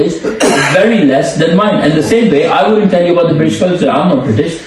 is very less than mine. And the same way, I wouldn't tell you about the British culture. I'm not British,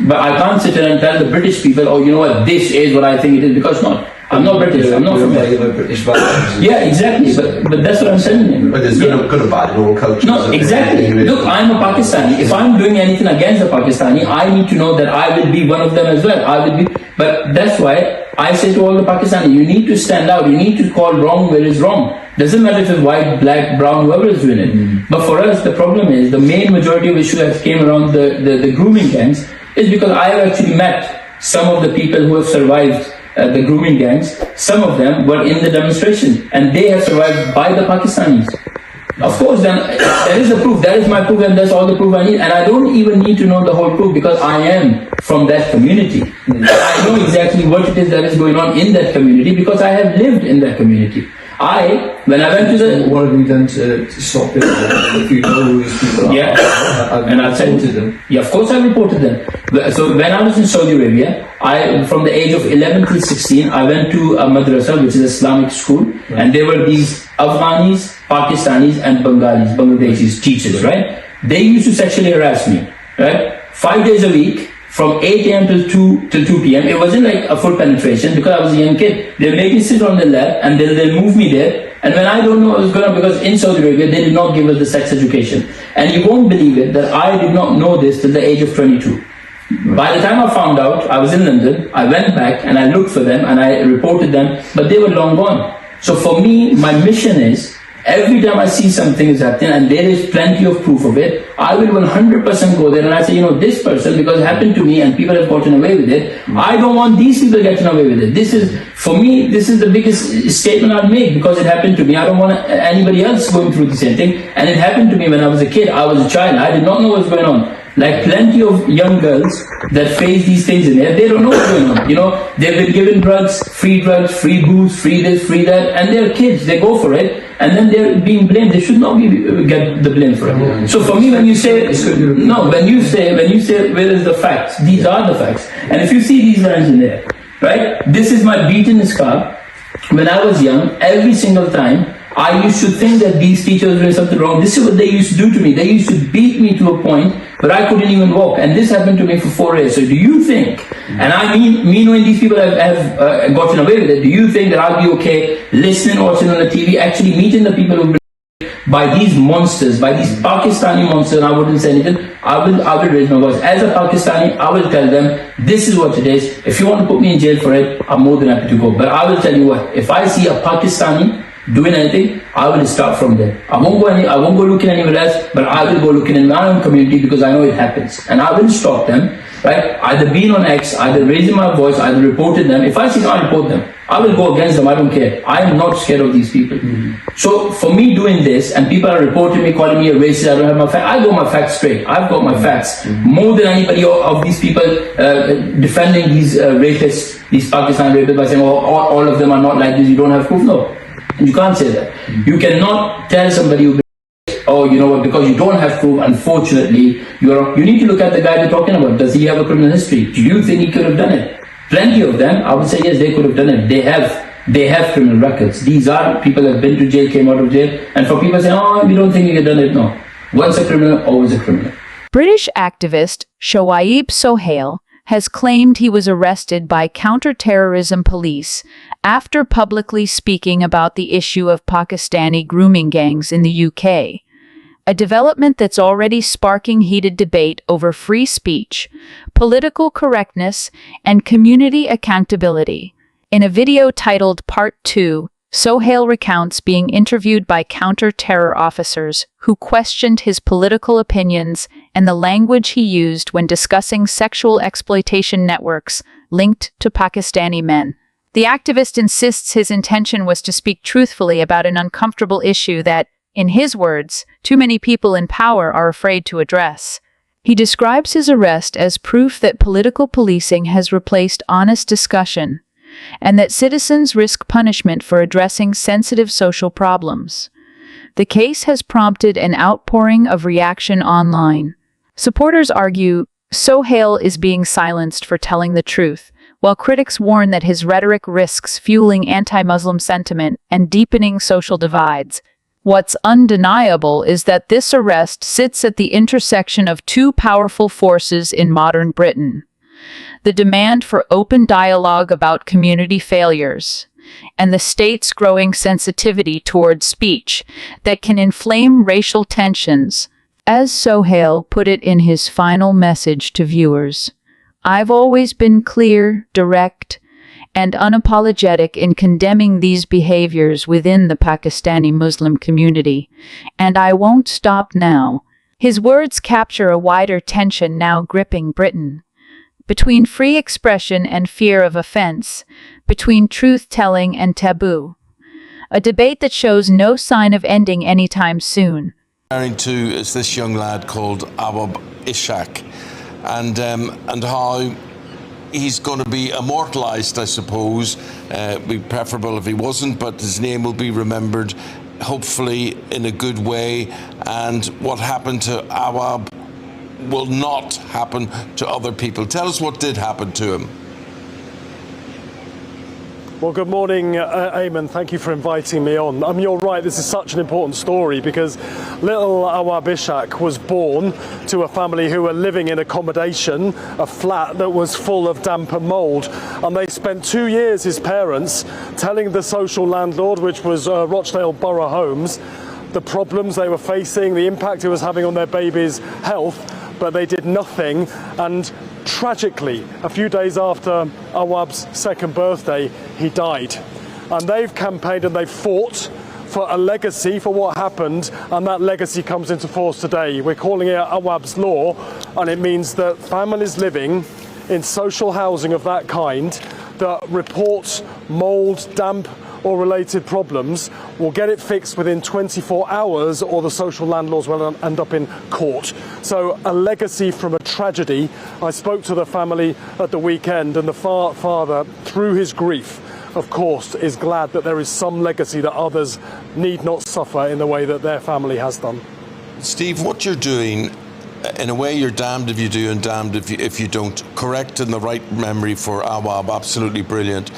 but I can't sit here and tell the British people, oh, you know what, this is what I think it is, because not. I'm not British. I'm not from there. British values. Yeah, exactly. But that's what I'm saying. But there's good and bad in all cultures. No, exactly. Look, I'm a Pakistani. If I'm doing anything against the Pakistani, I need to know that I will be one of them as well. I will be. But that's why I say to all the Pakistani, you need to stand out. You need to call wrong where is wrong. Doesn't matter if it's white, black, brown, whoever is doing it. But for us, the problem is the main majority of issues that came around the grooming gangs is because I have actually met some of the people who have survived the grooming gangs. Some of them were in the demonstration and they have survived by the Pakistanis. Of course, then there is the proof. That is my proof, and that's all the proof I need. And I don't even need to know the whole proof because I am from that community. I know exactly what it is that is going on in that community because I have lived in that community. When I went to the... What have you done to stop it? If you know who these people are? Yeah, and I've reported them. Yeah, of course I reported them. So when I was in Saudi Arabia, from the age of 11 till 16, I went to a madrasa, which is an Islamic school, right. And there were these Afghanis, Pakistanis, and Bangladeshis teachers, right? They used to sexually harass me, right? 5 days a week, from 8 a.m. till 2 p.m. It wasn't like a full penetration because I was a young kid. They'll make me sit on the lap and they'll move me there. And when I don't know what's going on, because in Saudi Arabia, they did not give us the sex education. And you won't believe it that I did not know this till the age of 22. By the time I found out, I was in London, I went back and I looked for them and I reported them, but they were long gone. So for me, my mission is, every time I see something is happening and there is plenty of proof of it, I will 100% go there and I say, this person, because it happened to me and people have gotten away with it, I don't want these people getting away with it. This is, for me, this is the biggest statement I'd make because it happened to me. I don't want anybody else going through the same thing. And it happened to me when I was a kid. I was a child. I did not know what's going on. Like plenty of young girls that face these things in there, they don't know what's going on. They've been given drugs, free booze, free this, free that, and they're kids, they go for it, and then they're being blamed. They should not get the blame for it. So for me, when you say, when you say, where is the facts? These are the facts. And if you see these lines in there, right? This is my beaten scar. When I was young, every single time, I used to think that these teachers were doing something wrong. This is what they used to do to me. They used to beat me to a point where I couldn't even walk. And this happened to me for 4 years. So do you think, and I mean, me knowing these people have gotten away with it, do you think that I'll be okay listening, watching on the TV, actually meeting the people who by these monsters, by these Pakistani monsters, and I wouldn't say anything, I will raise my voice. As a Pakistani, I will tell them, this is what it is. If you want to put me in jail for it, I'm more than happy to go. But I will tell you what, if I see a Pakistani doing anything, I will start from there. I won't go looking anywhere else, but I will go looking in my own community because I know it happens. And I will stop them, right? Either being on X, either raising my voice, either reporting them. If I see, I'll report them. I will go against them, I don't care. I am not scared of these people. So for me doing this, and people are reporting me, calling me a racist, I don't have my facts, I got my facts straight. I've got my facts. More than anybody of these people defending these rapists, these Pakistani rapists by saying, all of them are not like this, you don't have proof. No. You can't say that. You cannot tell somebody who, because you don't have proof, unfortunately, you need to look at the guy you're talking about. Does he have a criminal history? Do you think he could have done it? Plenty of them, I would say yes, they could have done it. They have criminal records. These are people that have been to jail, came out of jail. And for people saying, we don't think he could have done it, no. Once a criminal, always a criminal. British activist Shoaib Sohail has claimed he was arrested by counter-terrorism police after publicly speaking about the issue of Pakistani grooming gangs in the UK, a development that's already sparking heated debate over free speech, political correctness, and community accountability. In a video titled Part 2, Sohail recounts being interviewed by counter-terror officers who questioned his political opinions and the language he used when discussing sexual exploitation networks linked to Pakistani men. The activist insists his intention was to speak truthfully about an uncomfortable issue that, in his words, too many people in power are afraid to address. He describes his arrest as proof that political policing has replaced honest discussion, and that citizens risk punishment for addressing sensitive social problems. The case has prompted an outpouring of reaction online. Supporters argue Sohail is being silenced for telling the truth, while critics warn that his rhetoric risks fueling anti-Muslim sentiment and deepening social divides. What's undeniable is that this arrest sits at the intersection of two powerful forces in modern Britain: the demand for open dialogue about community failures, and the state's growing sensitivity toward speech that can inflame racial tensions. As Sohail put it in his final message to viewers, "I've always been clear, direct, and unapologetic in condemning these behaviors within the Pakistani Muslim community, and I won't stop now." His words capture a wider tension now gripping Britain, between free expression and fear of offense, between truth-telling and taboo. A debate that shows no sign of ending anytime soon. To is this young lad called Awab Ishaq, and how he's going to be immortalised, I suppose. It'd be preferable if he wasn't, but his name will be remembered, hopefully in a good way. And what happened to Awab will not happen to other people. Tell us what did happen to him. Well, good morning, Eamon. Thank you for inviting me on. You're right, this is such an important story because little Awab Ishaq was born to a family who were living in accommodation, a flat that was full of damp and mould. And they spent 2 years, his parents, telling the social landlord, which was Rochdale Borough Homes, the problems they were facing, the impact it was having on their baby's health, but they did nothing. And tragically, a few days after Awab's second birthday, he died. And they've campaigned and they've fought for a legacy for what happened, and that legacy comes into force today. We're calling it Awab's Law, and it means that families living in social housing of that kind that report mould, damp or related problems will get it fixed within 24 hours, or the social landlords will end up in court. So a legacy from a tragedy. I spoke to the family at the weekend, and the father, through his grief, of course, is glad that there is some legacy that others need not suffer in the way that their family has done. Steve, what you're doing, in a way, you're damned if you do and damned if you don't. Correct in the right memory for Awab, absolutely brilliant.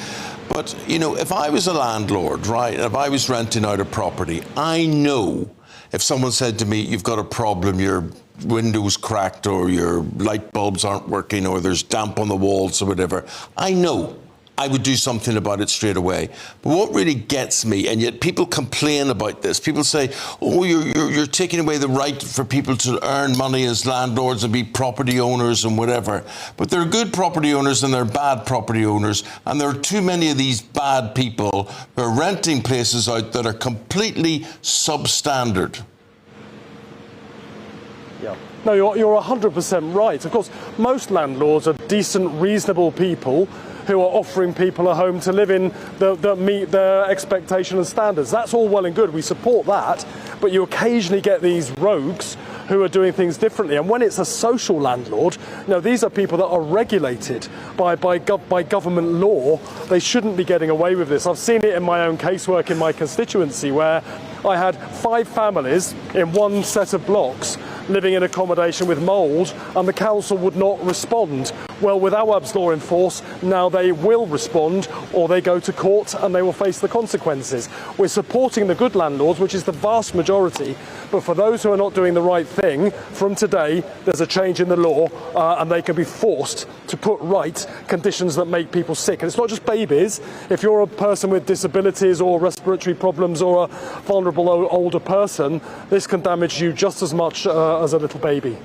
But, you know, if I was a landlord, right, if I was renting out a property, I know if someone said to me, you've got a problem, your window's cracked or your light bulbs aren't working or there's damp on the walls or whatever, I know I would do something about it straight away. But what really gets me, and yet people complain about this, people say, oh, you're taking away the right for people to earn money as landlords and be property owners and whatever. But there are good property owners and there are bad property owners, and there are too many of these bad people who are renting places out that are completely substandard. Yeah. No, you're 100% right. Of course, most landlords are decent, reasonable people who are offering people a home to live in that meet their expectation and standards. That's all well and good. We support that. But you occasionally get these rogues who are doing things differently. And when it's a social landlord, you know, these are people that are regulated by government law. They shouldn't be getting away with this. I've seen it in my own casework in my constituency, where I had 5 families in one set of blocks living in accommodation with mould, and the council would not respond. Well, with Awab's Law in force, now they will respond, or they go to court and they will face the consequences. We're supporting the good landlords, which is the vast majority, but for those who are not doing the right thing, from today, there's a change in the law, and they can be forced to put right conditions that make people sick. And it's not just babies. If you're a person with disabilities or respiratory problems or a vulnerable older person, this can damage you just as much as a little baby.